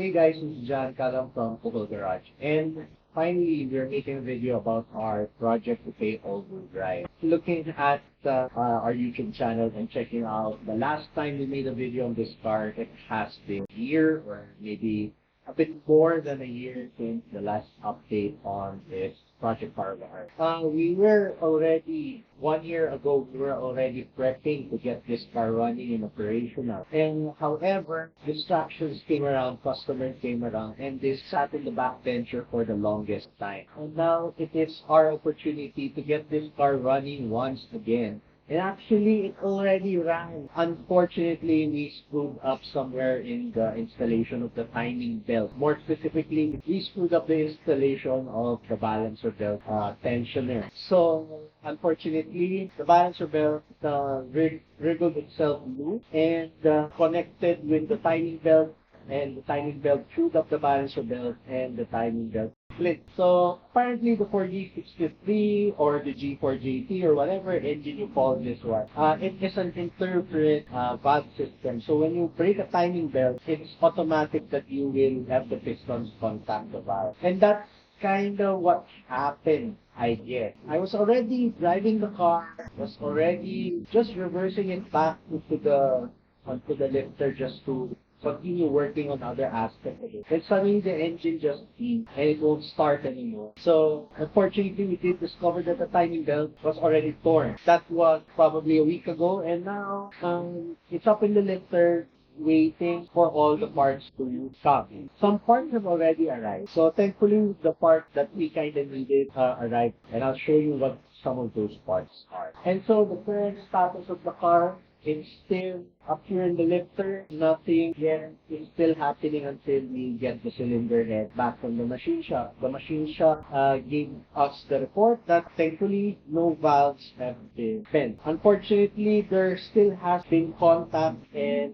Hey guys, this is John Kalam from Kuhol Garage. And finally, we're making a video about our project to pay all-wheel drive. Looking at our YouTube channel and checking out the last time we made a video on this car, it has been a year or maybe a bit more than a year since the last update on this project car of ours. We were already, 1 year ago, we were already prepping to get this car running and operational. And however, distractions came around, customers came around, and this sat in the back bencher for the longest time. And now it is our opportunity to get this car running once again. And actually, it already ran. Unfortunately, we screwed up somewhere in the installation of the timing belt. More specifically, we screwed up the installation of the balancer belt tensioner. So, unfortunately, the balancer belt wriggled itself loose and connected with the timing belt, and the timing belt chewed up the balancer belt, and the timing belt split. So apparently the 4G63 or the G4GT or whatever engine you call this one, it is an interpret valve system. So when you break a timing belt, it's automatic that you will have the pistons contact the valve. And that's kind of what happened, I guess. I was already driving the car, was already just reversing it back onto the lifter just to continue working on other aspects of it. Then suddenly the engine just beeped and it won't start anymore. So unfortunately we did discover that the timing belt was already torn. That was probably a week ago, and now it's up in the lifter waiting for all the parts to come. Some parts have already arrived. So thankfully the part that we kind of needed arrived, and I'll show you what some of those parts are. And so the current status of the car, it's still up here in the lifter. Nothing yet is still happening until we get the cylinder head back from the machine shop. The machine shop gave us the report that thankfully no valves have been bent. Unfortunately, there still has been contact, and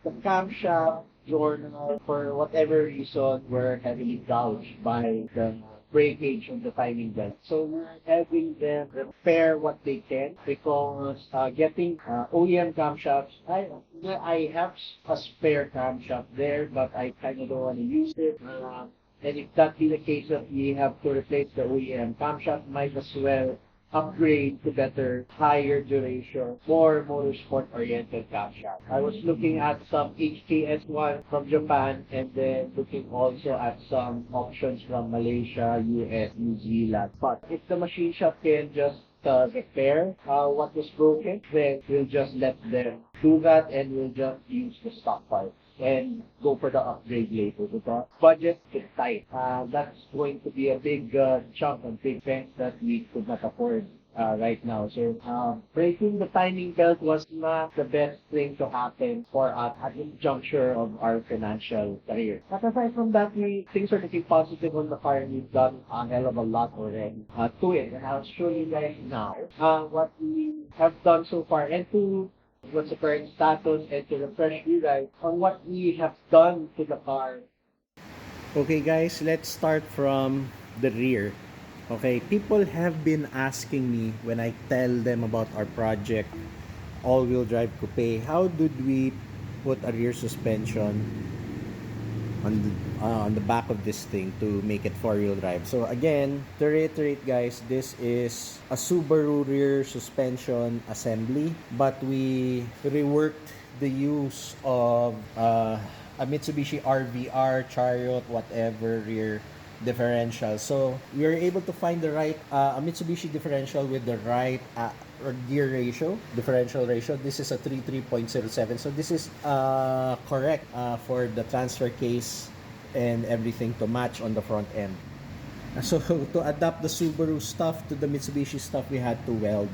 the camshaft journal, for whatever reason, were heavily gouged by the breakage of the timing belt. So we're having them repair what they can, because getting OEM camshafts, I have a spare camshaft there, but I kind of don't want to use it. And if that be the case that we have to replace the OEM camshaft, might as well upgrade to better, higher duration, more motorsport-oriented camshaft. I was looking at some HKS1 from Japan, and then looking also at some options from Malaysia, US, New Zealand. But if the machine shop can just repair what was broken, then we'll just let them do that, and we'll just use the stock parts and go for the upgrade later, because budget is tight. That's going to be a big chunk and big fence that we could not afford right now. So breaking the timing belt was not the best thing to happen for us at this juncture of our financial career. But aside from that, things are looking positive on the car, and we've done a hell of a lot already to it. And I'll show you guys now what we have done so far, and to what's the current status, and to refresh you guys on what we have done to the car. Okay guys, let's start from the rear. Okay, people have been asking me when I tell them about our project, all-wheel drive coupe, how did we put a rear suspension on the back of this thing to make it four-wheel drive. So again, to reiterate guys, this is a Subaru rear suspension assembly, but we reworked the use of a Mitsubishi RVR, Chariot, whatever rear differential. So we were able to find the right a Mitsubishi differential with the right gear ratio, differential ratio. This is a 33.07. So this is correct for the transfer case and everything to match on the front end. So to adapt the Subaru stuff to the Mitsubishi stuff, we had to weld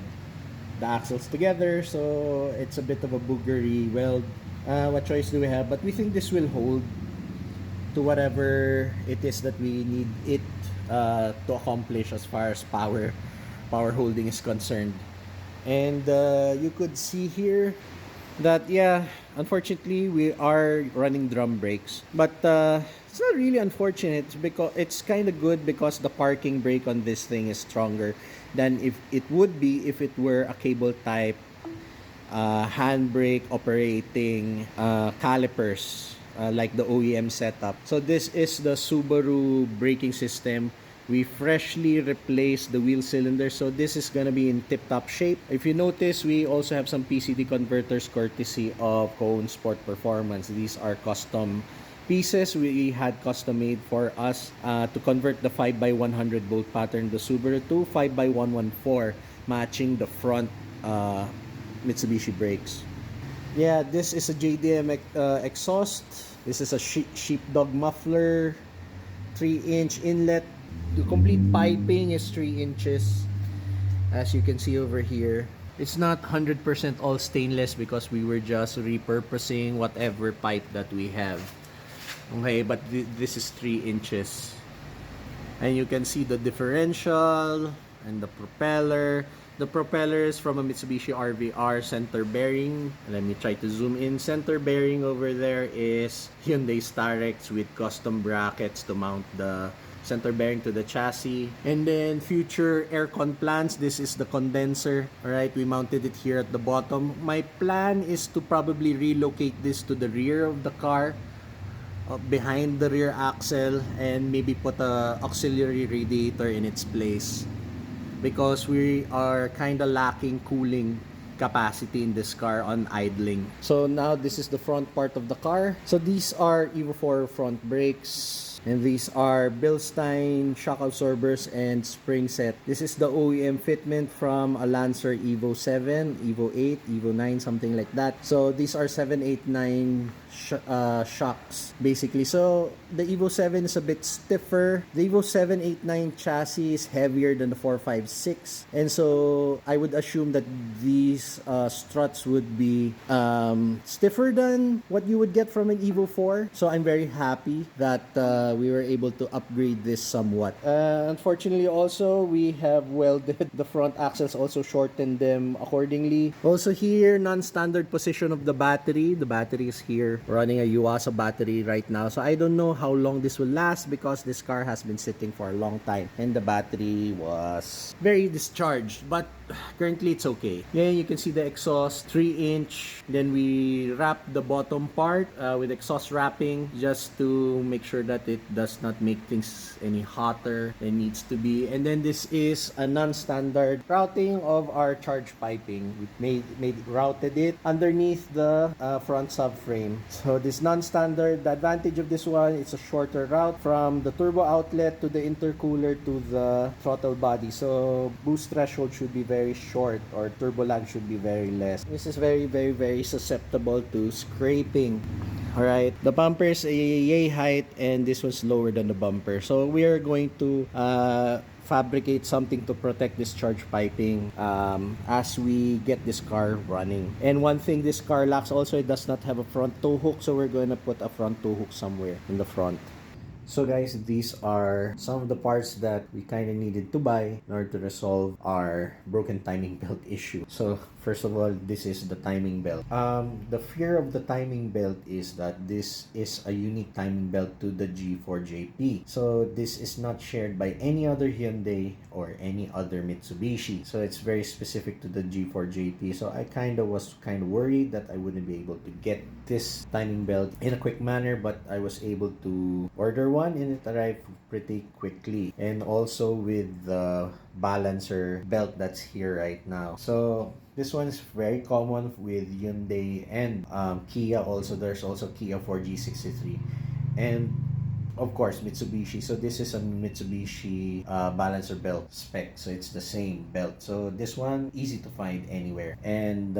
the axles together. So it's a bit of a boogery weld. What choice do we have? But we think this will hold to whatever it is that we need it to accomplish as far as power holding is concerned. And you could see here that, yeah, unfortunately we are running drum brakes, but it's not really unfortunate, because it's kind of good, because the parking brake on this thing is stronger than if it would be if it were a cable type handbrake operating calipers like the OEM setup. So this is the Subaru braking system. We freshly replaced the wheel cylinder, so this is gonna be in tip-top shape. If you notice, we also have some PCD converters courtesy of Kuhol Sport Performance. These are custom pieces we had custom made for us to convert the 5x100 volt pattern the Subaru to 5x114, matching the front Mitsubishi brakes. Yeah, this is a JDM exhaust. This is a sheepdog muffler, 3-inch inlet. The complete piping is 3 inches, as you can see over here. It's not 100% all stainless because we were just repurposing whatever pipe that we have. Okay, but this is 3 inches. And you can see the differential and the propeller. The propeller is from a Mitsubishi RVR center bearing. Let me try to zoom in. Center bearing over there is Hyundai Starex with custom brackets to mount the center bearing to the chassis. And then future aircon plans, this is the condenser. Alright, we mounted it here at the bottom. My plan is to probably relocate this to the rear of the car, behind the rear axle, and maybe put a auxiliary radiator in its place, because we are kind of lacking cooling capacity in this car on idling. So now this is the front part of the car. So these are Evo 4 front brakes. And these are Bilstein shock absorbers and spring set. This is the OEM fitment from a Lancer Evo 7, Evo 8, Evo 9, something like that. So these are 789 shocks basically. So the Evo 7 is a bit stiffer. The Evo 789 chassis is heavier than the 456, and so I would assume that these struts would be stiffer than what you would get from an Evo 4. So I'm very happy that we were able to upgrade this somewhat. Unfortunately also, we have welded the front axles, also shortened them accordingly. Also here, non-standard position of the battery. The battery is here, running a Yuasa battery right now. So I don't know how long this will last because this car has been sitting for a long time and the battery was very discharged, but currently it's okay. Yeah, you can see the exhaust, 3-inch. Then we wrap the bottom part with exhaust wrapping just to make sure that it does not make things any hotter than needs to be. And then this is a non-standard routing of our charge piping. We routed it underneath the front subframe. So this non-standard, the advantage of this one, it's a shorter route from the turbo outlet to the intercooler to the throttle body. So boost threshold should be very short, or turbo lag should be very less. This is very susceptible to scraping. Alright, the bumper is a yay height and this was lower than the bumper. So we are going to fabricate something to protect this charge piping as we get this car running. And one thing this car lacks also, it does not have a front tow hook, so we're going to put a front tow hook somewhere in the front. So guys, these are some of the parts that we kind of needed to buy in order to resolve our broken timing belt issue. So first of all, this is the timing belt. The fear of the timing belt is that this is a unique timing belt to the G4JP. So this is not shared by any other Hyundai or any other Mitsubishi. So it's very specific to the G4JP. So I was kind of worried that I wouldn't be able to get this timing belt in a quick manner, but I was able to order one and it arrived pretty quickly. And also with the balancer belt that's here right now. So this one is very common with Hyundai and Kia also. There's also Kia 4G63 and of course Mitsubishi. So this is a Mitsubishi balancer belt spec, so it's the same belt. So this one easy to find anywhere. And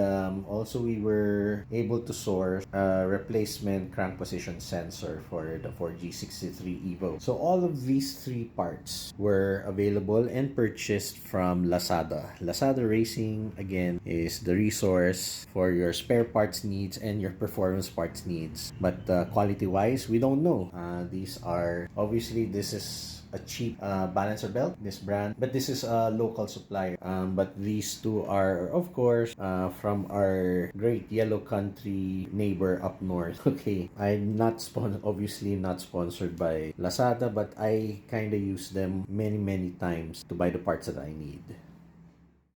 also we were able to source a replacement crank position sensor for the 4G63 Evo. So all of these three parts were available and purchased from Lazada. Lazada Racing again is the resource for your spare parts needs and your performance parts needs. But quality wise, we don't know. These are obviously, this is a cheap balancer belt, this brand, but this is a local supplier. But these two are of course from our great yellow country neighbor up north. Okay, I'm not obviously not sponsored by Lazada, but I kind of use them many times to buy the parts that I need.